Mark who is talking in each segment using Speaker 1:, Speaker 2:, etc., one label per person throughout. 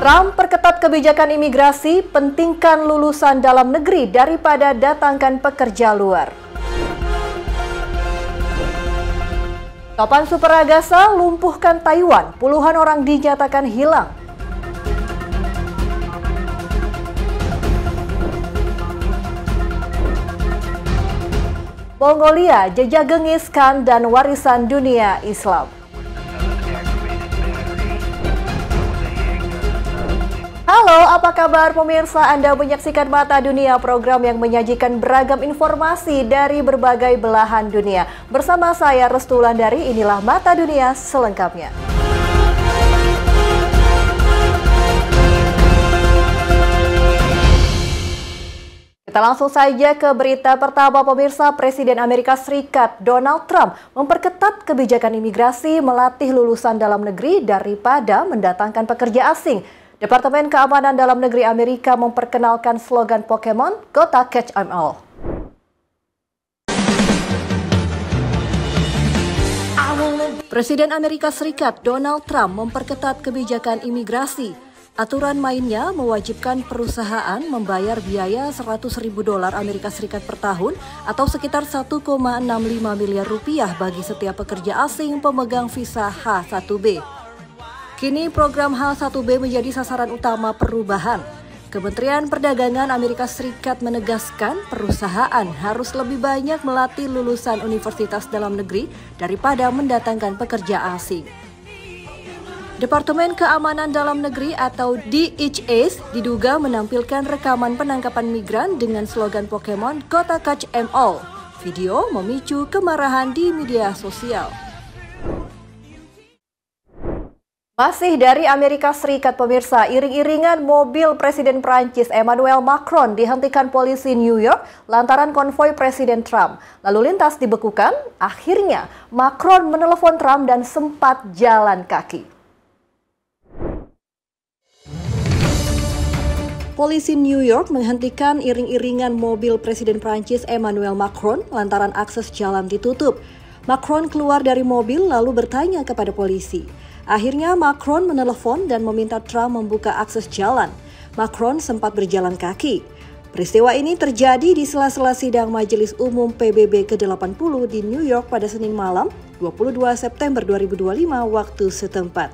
Speaker 1: Trump perketat kebijakan imigrasi, pentingkan lulusan dalam negeri daripada datangkan pekerja luar. Topan Superagasa lumpuhkan Taiwan, puluhan orang dinyatakan hilang. Mongolia jejak Genghis Khan dan warisan dunia Islam. Halo, apa kabar pemirsa? Anda menyaksikan Mata Dunia, program yang menyajikan beragam informasi dari berbagai belahan dunia. Bersama saya Restu Wulandari, inilah Mata Dunia selengkapnya. Kita langsung saja ke berita pertama pemirsa. Presiden Amerika Serikat Donald Trump memperketat kebijakan imigrasi, melatih lulusan dalam negeri daripada mendatangkan pekerja asing. Departemen Keamanan Dalam Negeri Amerika memperkenalkan slogan Pokemon, Gotta Catch 'em All. Presiden Amerika Serikat Donald Trump memperketat kebijakan imigrasi. Aturan mainnya mewajibkan perusahaan membayar biaya $100.000 Amerika Serikat per tahun atau sekitar 1,65 miliar rupiah bagi setiap pekerja asing pemegang visa H-1B. Kini program H-1B menjadi sasaran utama perubahan. Kementerian Perdagangan Amerika Serikat menegaskan perusahaan harus lebih banyak melatih lulusan universitas dalam negeri daripada mendatangkan pekerja asing. Departemen Keamanan Dalam Negeri atau DHS diduga menampilkan rekaman penangkapan migran dengan slogan Pokemon Gotta Catch 'em All. Video memicu kemarahan di media sosial. Masih dari Amerika Serikat pemirsa, iring-iringan mobil Presiden Prancis Emmanuel Macron dihentikan polisi New York lantaran konvoi Presiden Trump. Lalu lintas dibekukan, akhirnya Macron menelepon Trump dan sempat jalan kaki. Polisi New York menghentikan iring-iringan mobil Presiden Prancis Emmanuel Macron lantaran akses jalan ditutup. Macron keluar dari mobil lalu bertanya kepada polisi. Akhirnya Macron menelepon dan meminta Trump membuka akses jalan. Macron sempat berjalan kaki. Peristiwa ini terjadi di sela-sela sidang Majelis Umum PBB ke-80 di New York pada Senin malam, 22 September 2025 waktu setempat.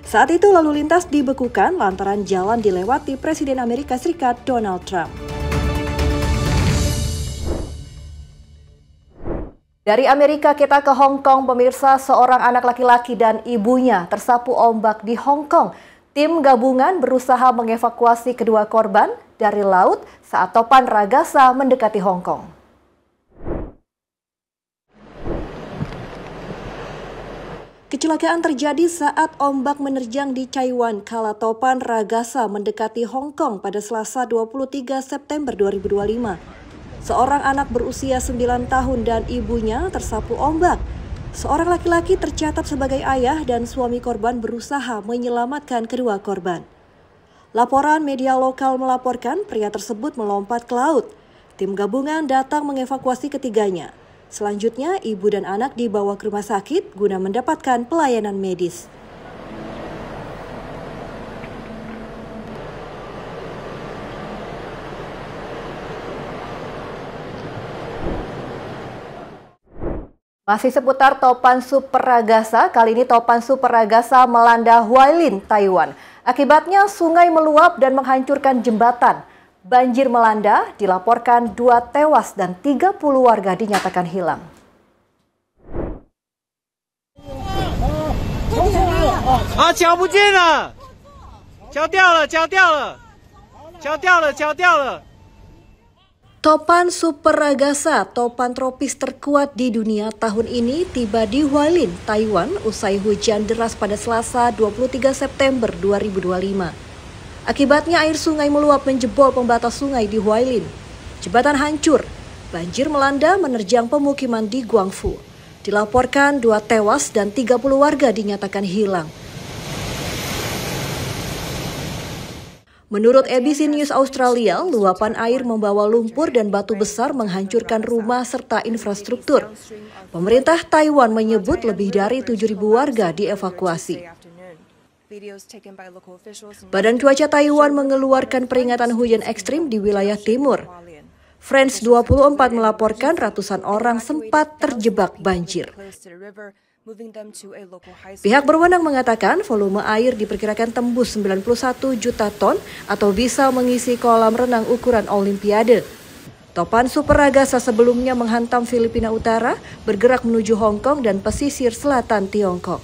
Speaker 1: Saat itu lalu lintas dibekukan lantaran jalan dilewati Presiden Amerika Serikat Donald Trump. Dari Amerika kita ke Hong Kong, pemirsa. Seorang anak laki-laki dan ibunya tersapu ombak di Hong Kong. Tim gabungan berusaha mengevakuasi kedua korban dari laut saat topan Ragasa mendekati Hong Kong. Kecelakaan terjadi saat ombak menerjang di Taiwan kala topan Ragasa mendekati Hong Kong pada Selasa 23 September 2025. Seorang anak berusia 9 tahun dan ibunya tersapu ombak. Seorang laki-laki tercatat sebagai ayah dan suami korban berusaha menyelamatkan kedua korban. Laporan media lokal melaporkan pria tersebut melompat ke laut. Tim gabungan datang mengevakuasi ketiganya. Selanjutnya, ibu dan anak dibawa ke rumah sakit guna mendapatkan pelayanan medis. Masih seputar Topan Superagasa, kali ini Topan Superagasa melanda Hualien, Taiwan. Akibatnya sungai meluap dan menghancurkan jembatan. Banjir melanda, dilaporkan 2 tewas dan 30 warga dinyatakan hilang. Topan Superagasa, topan tropis terkuat di dunia tahun ini tiba di Hualien, Taiwan usai hujan deras pada Selasa 23 September 2025. Akibatnya air sungai meluap menjebol pembatas sungai di Hualien. Jembatan hancur, banjir melanda menerjang pemukiman di Guangfu. Dilaporkan 2 tewas dan 30 warga dinyatakan hilang. Menurut ABC News Australia, luapan air membawa lumpur dan batu besar menghancurkan rumah serta infrastruktur. Pemerintah Taiwan menyebut lebih dari 7.000 warga dievakuasi. Badan Cuaca Taiwan mengeluarkan peringatan hujan ekstrim di wilayah timur. France 24 melaporkan ratusan orang sempat terjebak banjir. Pihak berwenang mengatakan volume air diperkirakan tembus 91 juta ton atau bisa mengisi kolam renang ukuran Olimpiade. Topan Super Ragasa sebelumnya menghantam Filipina Utara, bergerak menuju Hong Kong dan pesisir selatan Tiongkok.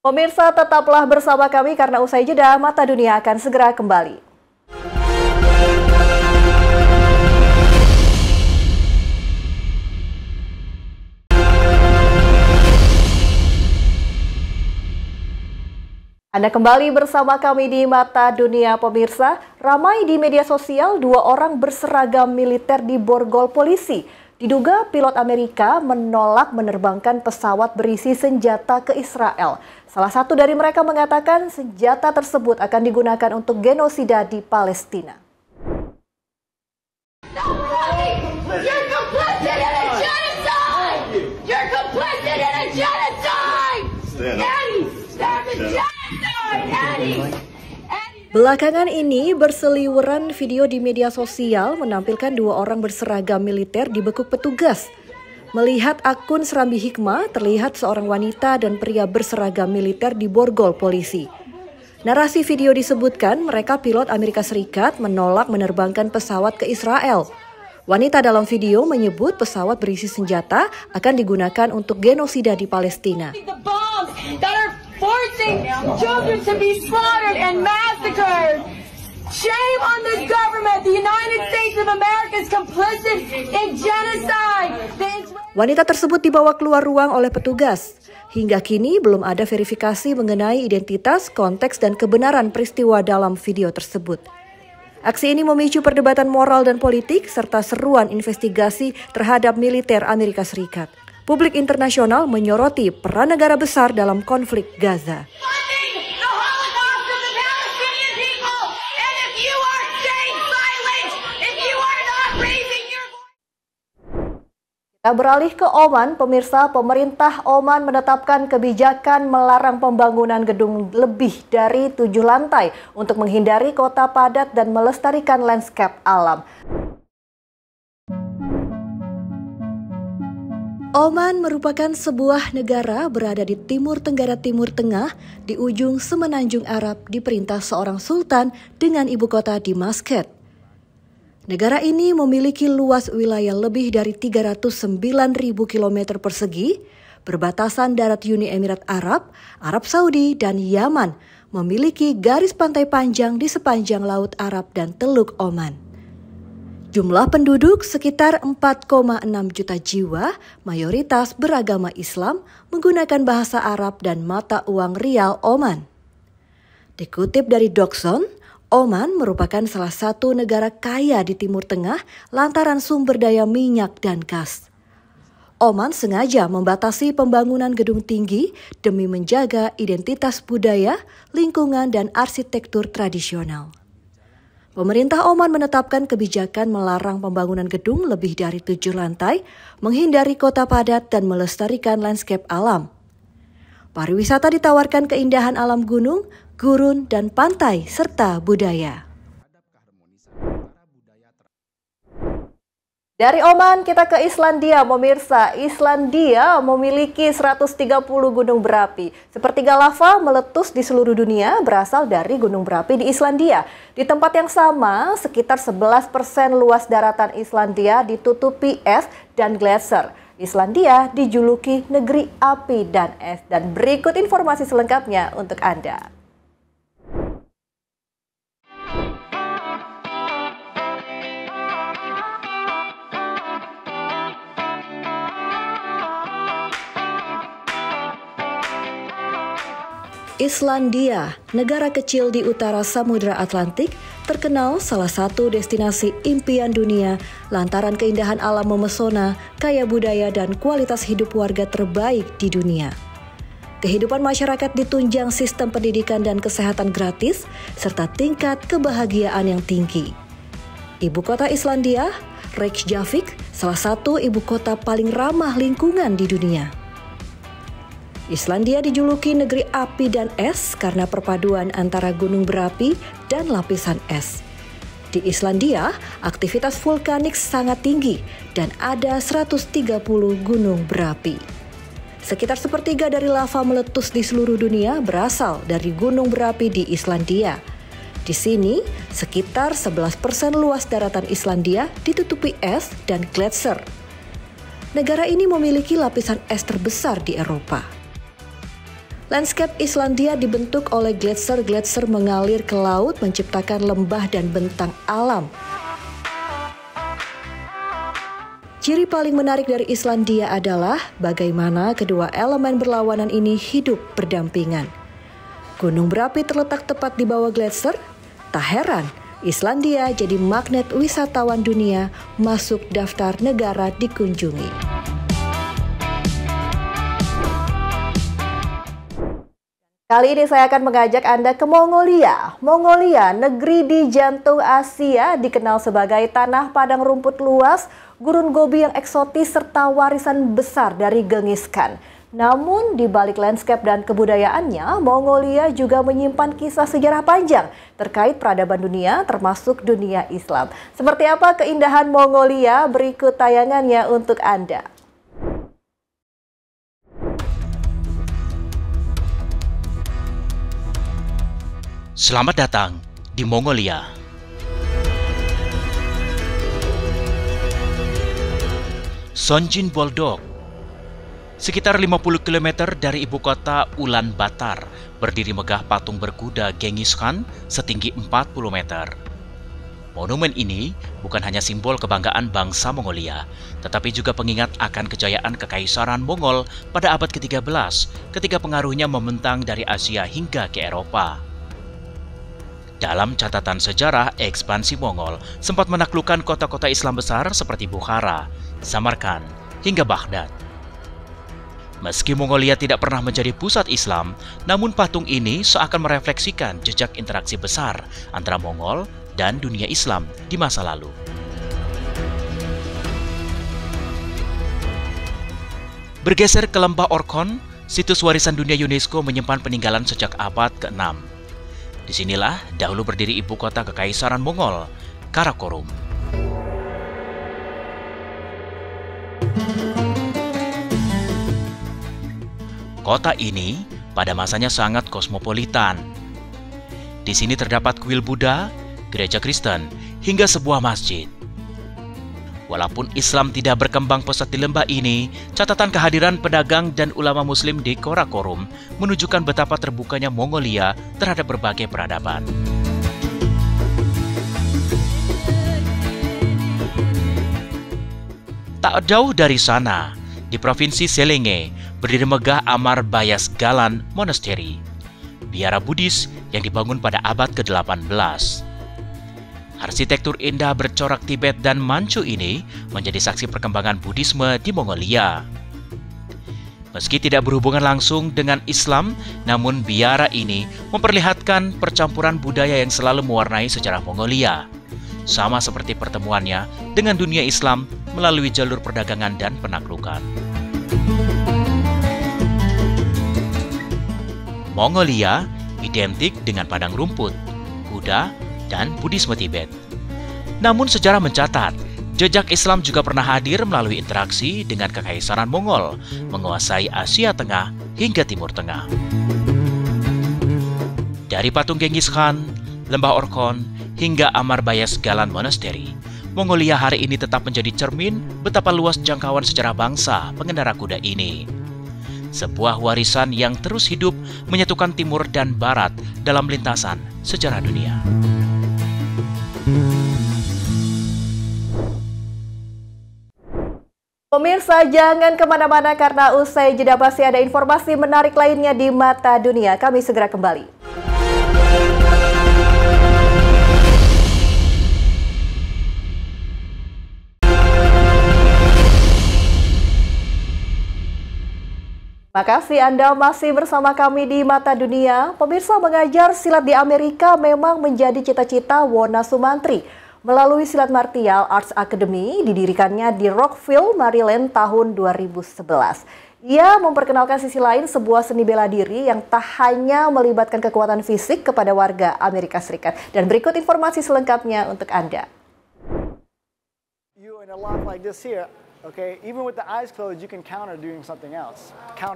Speaker 1: Pemirsa, tetaplah bersama kami karena usai jeda, Mata Dunia akan segera kembali. Anda kembali bersama kami di Mata Dunia, pemirsa. Ramai di media sosial, 2 orang berseragam militer di borgol polisi. Diduga pilot Amerika menolak menerbangkan pesawat berisi senjata ke Israel. Salah satu dari mereka mengatakan senjata tersebut akan digunakan untuk genosida di Palestina. Belakangan ini berseliweran video di media sosial menampilkan 2 orang berseragam militer dibekuk petugas. Melihat akun Serambi Hikmah, terlihat seorang wanita dan pria berseragam militer di borgol polisi. Narasi video disebutkan mereka pilot Amerika Serikat menolak menerbangkan pesawat ke Israel. Wanita dalam video menyebut pesawat berisi senjata akan digunakan untuk genosida di Palestina. Forcing children to be slaughtered and massacred. Shame on this government. The United States of America is complicit in genocide. Wanita tersebut dibawa keluar ruang oleh petugas. Hingga kini belum ada verifikasi mengenai identitas, konteks, dan kebenaran peristiwa dalam video tersebut. Aksi ini memicu perdebatan moral dan politik serta seruan investigasi terhadap militer Amerika Serikat. Publik internasional menyoroti peran negara besar dalam konflik Gaza. Kita beralih ke Oman, pemirsa. Pemerintah Oman menetapkan kebijakan melarang pembangunan gedung lebih dari 7 lantai untuk menghindari kota padat dan melestarikan landscape alam. Oman merupakan sebuah negara berada di Timur Tenggara Timur Tengah di ujung semenanjung Arab diperintah seorang sultan dengan ibu kota di Muscat. Negara ini memiliki luas wilayah lebih dari 309.000 km persegi, berbatasan darat Uni Emirat Arab, Arab Saudi, dan Yaman, memiliki garis pantai panjang di sepanjang Laut Arab dan Teluk Oman. Jumlah penduduk sekitar 4,6 juta jiwa, mayoritas beragama Islam, menggunakan bahasa Arab dan mata uang rial Oman. Dikutip dari Dokson, Oman merupakan salah satu negara kaya di Timur Tengah lantaran sumber daya minyak dan gas. Oman sengaja membatasi pembangunan gedung tinggi demi menjaga identitas budaya, lingkungan, dan arsitektur tradisional. Pemerintah Oman menetapkan kebijakan melarang pembangunan gedung lebih dari 7 lantai, menghindari kota padat dan melestarikan landscape alam. Pariwisata ditawarkan keindahan alam gunung, gurun, dan pantai, serta budaya. Dari Oman kita ke Islandia, pemirsa. Islandia memiliki 130 gunung berapi. Sepertiga lava meletus di seluruh dunia berasal dari gunung berapi di Islandia. Di tempat yang sama, sekitar 11% luas daratan Islandia ditutupi es dan gletser. Islandia dijuluki negeri api dan es. Dan berikut informasi selengkapnya untuk Anda. Islandia, negara kecil di utara Samudra Atlantik, terkenal salah satu destinasi impian dunia lantaran keindahan alam memesona, kaya budaya, dan kualitas hidup warga terbaik di dunia. Kehidupan masyarakat ditunjang sistem pendidikan dan kesehatan gratis, serta tingkat kebahagiaan yang tinggi. Ibu kota Islandia, Reykjavik, salah satu ibu kota paling ramah lingkungan di dunia. Islandia dijuluki negeri api dan es karena perpaduan antara gunung berapi dan lapisan es. Di Islandia, aktivitas vulkanik sangat tinggi dan ada 130 gunung berapi. Sekitar sepertiga dari lava meletus di seluruh dunia berasal dari gunung berapi di Islandia. Di sini, sekitar 11% luas daratan Islandia ditutupi es dan gletser. Negara ini memiliki lapisan es terbesar di Eropa. Landscape Islandia dibentuk oleh gletser-gletser mengalir ke laut menciptakan lembah dan bentang alam. Ciri paling menarik dari Islandia adalah bagaimana kedua elemen berlawanan ini hidup berdampingan. Gunung berapi terletak tepat di bawah gletser. Tak heran, Islandia jadi magnet wisatawan dunia masuk daftar negara dikunjungi. Kali ini saya akan mengajak Anda ke Mongolia. Mongolia, negeri di jantung Asia, dikenal sebagai tanah padang rumput luas, gurun gobi yang eksotis, serta warisan besar dari Genghis Khan. Namun, di balik landscape dan kebudayaannya, Mongolia juga menyimpan kisah sejarah panjang terkait peradaban dunia, termasuk dunia Islam. Seperti apa keindahan Mongolia? Berikut tayangannya untuk Anda.
Speaker 2: Selamat datang di Mongolia. Sonjin Boldog, sekitar 50 km dari ibu kota Ulaanbaatar, berdiri megah patung berkuda Genghis Khan setinggi 40 meter. Monumen ini bukan hanya simbol kebanggaan bangsa Mongolia, tetapi juga pengingat akan kejayaan Kekaisaran Mongol pada abad ke-13 ketika pengaruhnya membentang dari Asia hingga ke Eropa. Dalam catatan sejarah, ekspansi Mongol sempat menaklukkan kota-kota Islam besar seperti Bukhara, Samarkand, hingga Baghdad. Meski Mongolia tidak pernah menjadi pusat Islam, namun patung ini seakan merefleksikan jejak interaksi besar antara Mongol dan dunia Islam di masa lalu. Bergeser ke lembah Orkhon, situs warisan dunia UNESCO menyimpan peninggalan sejak abad ke-6. Disinilah dahulu berdiri ibu kota Kekaisaran Mongol, Karakorum. Kota ini pada masanya sangat kosmopolitan. Di sini terdapat kuil Buddha, gereja Kristen, hingga sebuah masjid. Walaupun Islam tidak berkembang pesat di lembah ini, catatan kehadiran pedagang dan ulama muslim di Karakorum menunjukkan betapa terbukanya Mongolia terhadap berbagai peradaban. Tak jauh dari sana, di Provinsi Selenge, berdiri megah Amarbayasgalan Monastery, biara Buddhis yang dibangun pada abad ke-18. Arsitektur indah bercorak Tibet dan Manchu ini menjadi saksi perkembangan Buddhisme di Mongolia. Meski tidak berhubungan langsung dengan Islam, namun biara ini memperlihatkan percampuran budaya yang selalu mewarnai sejarah Mongolia, sama seperti pertemuannya dengan dunia Islam melalui jalur perdagangan dan penaklukan. Mongolia identik dengan padang rumput, kuda, dan Buddhisme Tibet. Namun sejarah mencatat, jejak Islam juga pernah hadir melalui interaksi dengan Kekaisaran Mongol, menguasai Asia Tengah hingga Timur Tengah. Dari patung Genghis Khan, lembah Orkhon, hingga Amarbayasgalan Monastery, Mongolia hari ini tetap menjadi cermin betapa luas jangkauan sejarah bangsa pengendara kuda ini. Sebuah warisan yang terus hidup menyatukan timur dan barat dalam lintasan sejarah dunia.
Speaker 1: Pemirsa, jangan kemana-mana karena usai jeda masih ada informasi menarik lainnya di Mata Dunia. Kami segera kembali. Makasih Anda masih bersama kami di Mata Dunia. Pemirsa, mengajar silat di Amerika memang menjadi cita-cita Wona Sumantri. melalui silat martial Arts Academy didirikannya di Rockville, Maryland tahun 2011. Ia memperkenalkan sisi lain sebuah seni bela diri yang tak hanya melibatkan kekuatan fisik kepada warga Amerika Serikat. Dan berikut informasi selengkapnya untuk Anda.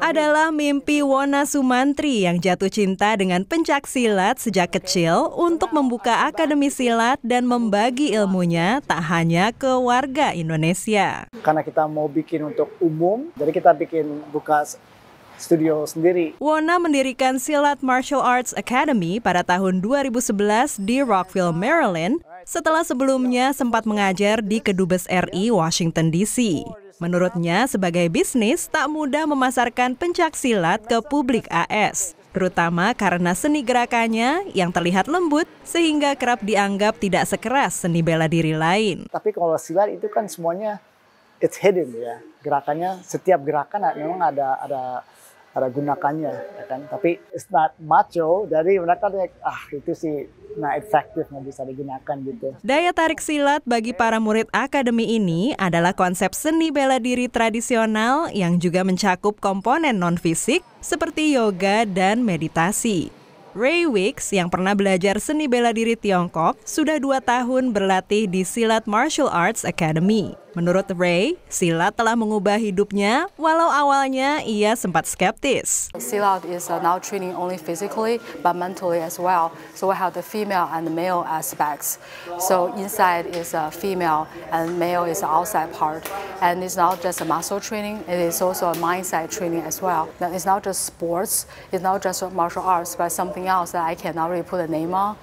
Speaker 3: Adalah mimpi Wona Sumantri yang jatuh cinta dengan pencak silat sejak kecil untuk membuka akademi silat dan membagi ilmunya tak hanya ke warga Indonesia.
Speaker 4: Karena kita mau bikin untuk umum, jadi kita buka studio sendiri.
Speaker 3: Wona mendirikan Silat Martial Arts Academy pada tahun 2011 di Rockville, Maryland, setelah sebelumnya sempat mengajar di Kedubes RI Washington DC. Menurutnya, sebagai bisnis tak mudah memasarkan pencak silat ke publik AS, terutama karena seni gerakannya yang terlihat lembut sehingga kerap dianggap tidak sekeras seni bela diri lain.
Speaker 4: Tapi kalau silat itu kan semuanya it's hidden ya. Gerakannya, setiap gerakan memang ada gunakannya, ya kan? Tapi it's not macho, jadi mereka itu sih nah efektif, nggak bisa digunakan gitu.
Speaker 3: Daya tarik silat bagi para murid akademi ini adalah konsep seni bela diri tradisional yang juga mencakup komponen non-fisik seperti yoga dan meditasi. Ray Wicks yang pernah belajar seni bela diri Tiongkok sudah 2 tahun berlatih di Silat Martial Arts Academy. Menurut Ray, silat telah mengubah hidupnya walau awalnya ia sempat skeptis.
Speaker 5: Silat is now training only physically but mentally as well. So we have the female and the male aspects. So inside is a female and male is the outside part. And it's not just a muscle training, it is also a mindset training as well. That it's not just sports, it's not just martial arts, but something else that I cannot really put a name on.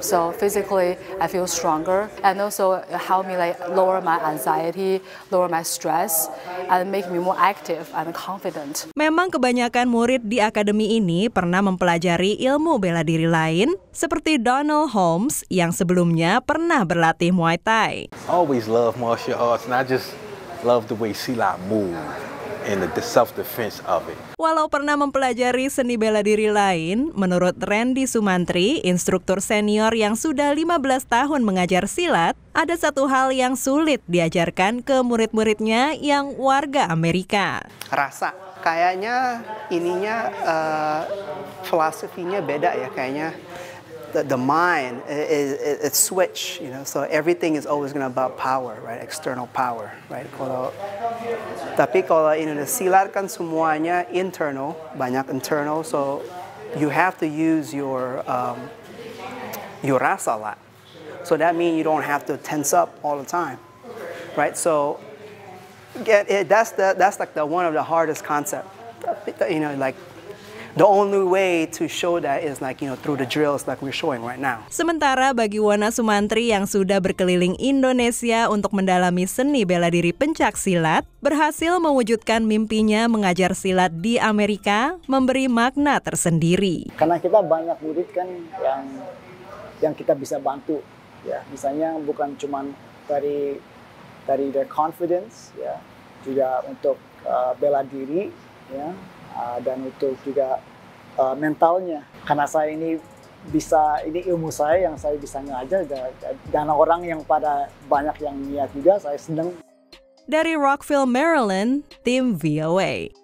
Speaker 5: So physically I feel stronger and also help me lower my anxiety, lower my stress, and make me more active and confident.
Speaker 3: Memang kebanyakan murid di akademi ini pernah mempelajari ilmu bela diri lain, seperti Donald Holmes yang sebelumnya pernah berlatih Muay Thai.
Speaker 6: I always love martial arts and I just love the way silat move and the self-defense of it.
Speaker 3: Walau pernah mempelajari seni bela diri lain, menurut Randy Sumantri, instruktur senior yang sudah 15 tahun mengajar silat, ada satu hal yang sulit diajarkan ke murid-muridnya yang warga Amerika.
Speaker 7: Rasa, kayaknya filosofinya beda ya kayaknya. The mind it's switch, so everything is always gonna about power, right? External power, right? Tapi kalau ini silat kan semuanya internal, banyak internal, so you have to use your rasa a lot. So that means you don't have to tense up all the time, right? So that's like one of the hardest concept, the only way to show that is through the drills like we're showing right now.
Speaker 3: Sementara bagi Wona Sumantri yang sudah berkeliling Indonesia untuk mendalami seni bela diri pencak silat, berhasil mewujudkan mimpinya mengajar silat di Amerika memberi makna tersendiri.
Speaker 4: Karena kita banyak murid kan yang kita bisa bantu, ya. Misalnya bukan cuma dari their confidence, ya, juga untuk bela diri, ya. Dan untuk juga mentalnya, karena saya ini ilmu saya yang saya bisa ngajar dan orang yang pada banyak yang niat juga, saya senang.
Speaker 3: Dari Rockville, Maryland, tim VOA.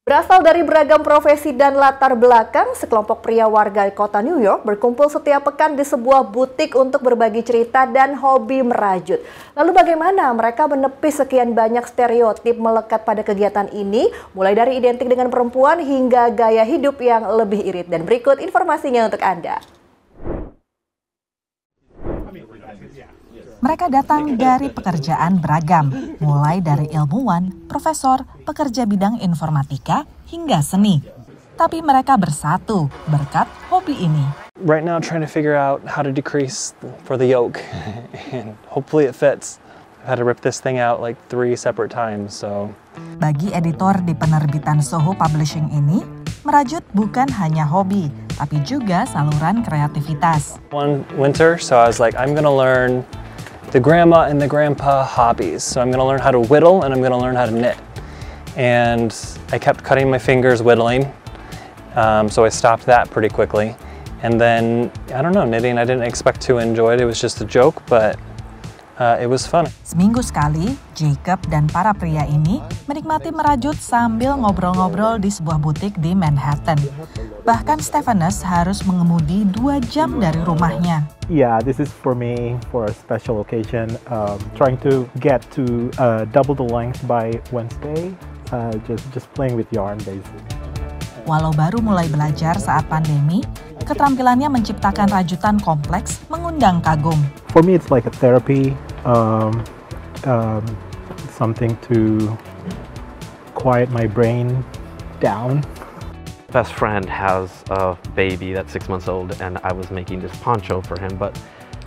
Speaker 1: Berasal dari beragam profesi dan latar belakang, sekelompok pria warga kota New York berkumpul setiap pekan di sebuah butik untuk berbagi cerita dan hobi merajut. Lalu bagaimana mereka menepis sekian banyak stereotip melekat pada kegiatan ini, mulai dari identik dengan perempuan hingga gaya hidup yang lebih irit. Dan berikut informasinya untuk Anda.
Speaker 8: Mereka datang dari pekerjaan beragam, mulai dari ilmuwan, profesor, pekerja bidang informatika, hingga seni. Tapi mereka bersatu berkat hobi ini.
Speaker 9: Right now trying to figure out how to decrease for the yoke and hopefully it fits. I've had to rip this thing out like 3 separate times, so.
Speaker 8: Bagi editor di penerbitan Soho Publishing ini, merajut bukan hanya hobi, tapi juga saluran kreativitas.
Speaker 9: One winter, so I was like, I'm gonna learn the grandma and the grandpa hobbies. So I'm gonna learn how to whittle and I'm gonna learn how to knit. And I kept cutting my fingers whittling, so I stopped that pretty quickly. And then, I don't know, knitting I didn't expect to enjoy it. It was just a joke, but it was fun.
Speaker 8: Seminggu sekali, Jacob dan para pria ini menikmati merajut sambil ngobrol-ngobrol di sebuah butik di Manhattan. Bahkan Stephanus harus mengemudi 2 jam dari rumahnya.
Speaker 10: Yeah, this is for me for a special occasion. Trying to get to double the length by Wednesday. Just playing with yarn basically.
Speaker 8: Walau baru mulai belajar saat pandemi, keterampilannya menciptakan rajutan kompleks mengundang kagum.
Speaker 10: For me, it's like a therapy, something to quiet my brain down.
Speaker 11: Best friend has a baby that's 6 months old, and I was making this poncho for him, but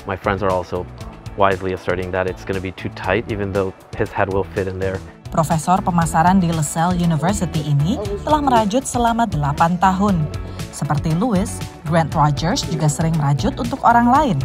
Speaker 11: my friends are also wisely asserting that it's going to be too tight, even though his head will fit in there.
Speaker 8: Profesor pemasaran di LaSalle University ini telah merajut selama 8 tahun. Seperti Louis, Grant Rogers juga sering merajut untuk orang lain.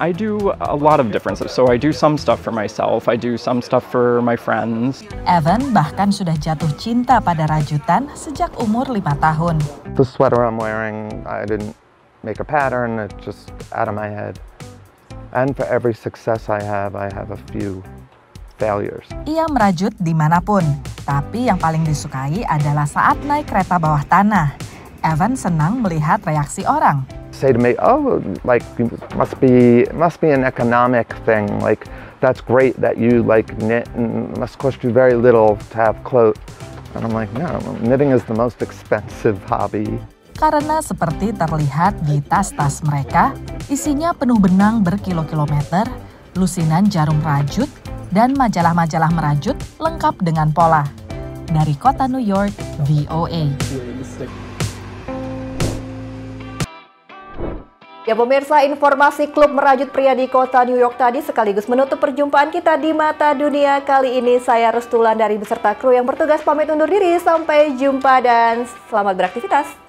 Speaker 12: I do a lot of different stuff. So I do some stuff for myself, I do some stuff for my friends.
Speaker 8: Evan bahkan sudah jatuh cinta pada rajutan sejak umur 5 tahun.
Speaker 13: The sweater I'm wearing, I didn't make a pattern, it's just out of my head. And for every success I have a few failures.
Speaker 8: Ia merajut dimanapun, tapi yang paling disukai adalah saat naik kereta bawah tanah. Evan senang melihat reaksi orang.
Speaker 13: Say to me, oh, like must be an economic thing. Like that's great that you like knit, and must cost you very little to have clothes. And I'm like, no, knitting is the most expensive hobby.
Speaker 8: Karena seperti terlihat di tas-tas mereka, isinya penuh benang berkilo-kilometer, lusinan jarum rajut, dan majalah-majalah merajut lengkap dengan pola. Dari kota New York, VOA.
Speaker 1: Ya pemirsa, informasi klub merajut pria di kota New York tadi sekaligus menutup perjumpaan kita di Mata Dunia kali ini. Saya Rustulan dari beserta kru yang bertugas pamit undur diri. Sampai jumpa dan selamat beraktivitas.